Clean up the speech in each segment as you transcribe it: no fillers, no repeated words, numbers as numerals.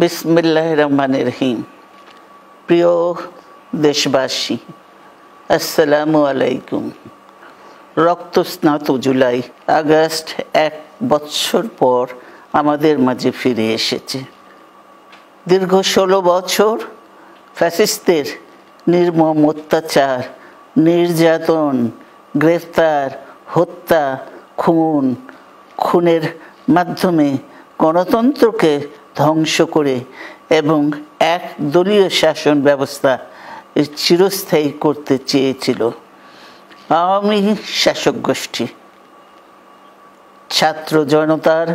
বিসমিল্লাহির রহমানির রহিম। প্রিয় দেশবাসী, আসসালামু আলাইকুম। রক্তস্নাত জুলাই আগস্ট 1 বছর পর আমাদের মাঝে ফিরে এসেছে। দীর্ঘ 16 বছর ফ্যাসিস্টদের নির্মম অত্যাচার, নির্যাতন, গ্রেফতার, হত্যা, খুনের মাধ্যমে গণতন্ত্রকে ধ্বংস করে এবং এক দলীয় শাসন ব্যবস্থা চিরস্থায়ী করতে চেয়েছিল আওয়ামী শাসক গোষ্ঠী। ছাত্র জনতার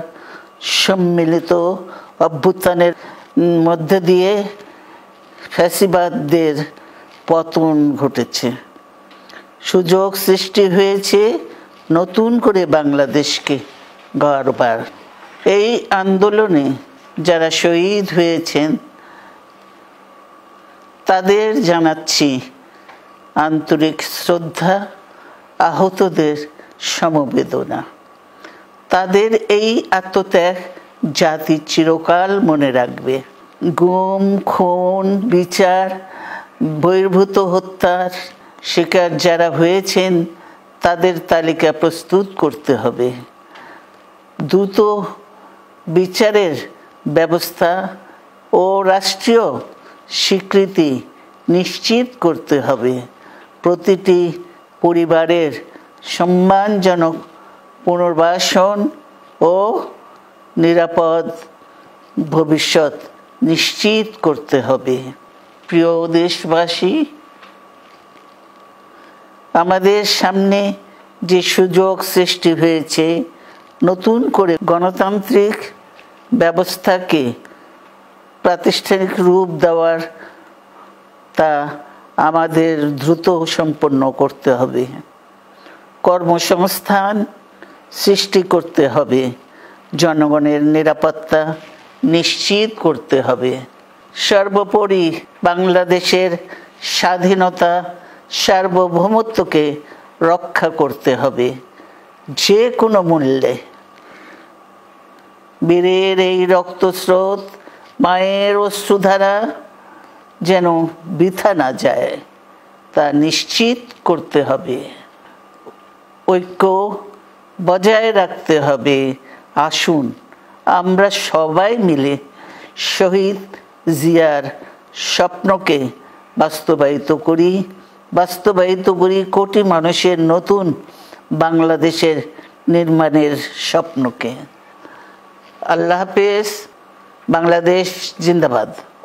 সম্মিলিত অভ্যুত্থানের মধ্যে দিয়ে ফ্যাসিবাদদের পতন ঘটেছে। সুযোগ সৃষ্টি হয়েছে নতুন করে বাংলাদেশকে গড়বার। এই আন্দোলনে যারা শহীদ হয়েছেন তাদের জানাচ্ছি আন্তরিক শ্রদ্ধা, আহতদের সমবেদনা। তাদের এই আত্মত্যাগ জাতি চিরকাল মনে রাখবে। গুম, খুন, বিচার, বহির্ভূত হত্যার শিকার যারা হয়েছেন তাদের তালিকা প্রস্তুত করতে হবে। দ্রুত বিচারের ব্যবস্থা ও রাষ্ট্রীয় স্বীকৃতি নিশ্চিত করতে হবে। প্রতিটি পরিবারের সম্মানজনক পুনর্বাসন ও নিরাপদ ভবিষ্যৎ নিশ্চিত করতে হবে। প্রিয় দেশবাসী, আমাদের সামনে যে সুযোগ সৃষ্টি হয়েছে নতুন করে গণতান্ত্রিক ব্যবস্থাকে প্রাতিষ্ঠানিক রূপ দেওয়ার, তা আমাদের দ্রুত সম্পন্ন করতে হবে। কর্মসংস্থান সৃষ্টি করতে হবে, জনগণের নিরাপত্তা নিশ্চিত করতে হবে। সর্বোপরি বাংলাদেশের স্বাধীনতা, সার্বভৌমত্বকে রক্ষা করতে হবে যে কোনো মূল্যে। বীরের এই রক্তস্রোত, মায়ের অশ্রুধারা যেন বৃথা না যায় তা নিশ্চিত করতে হবে। ঐক্য বজায় রাখতে হবে। আসুন আমরা সবাই মিলে শহীদ জিয়ার স্বপ্নকে বাস্তবায়িত করি কোটি মানুষের নতুন বাংলাদেশের নির্মাণের স্বপ্নকে। আল্লাহ হাফেজ। বাংলাদেশ জিন্দাবাদ।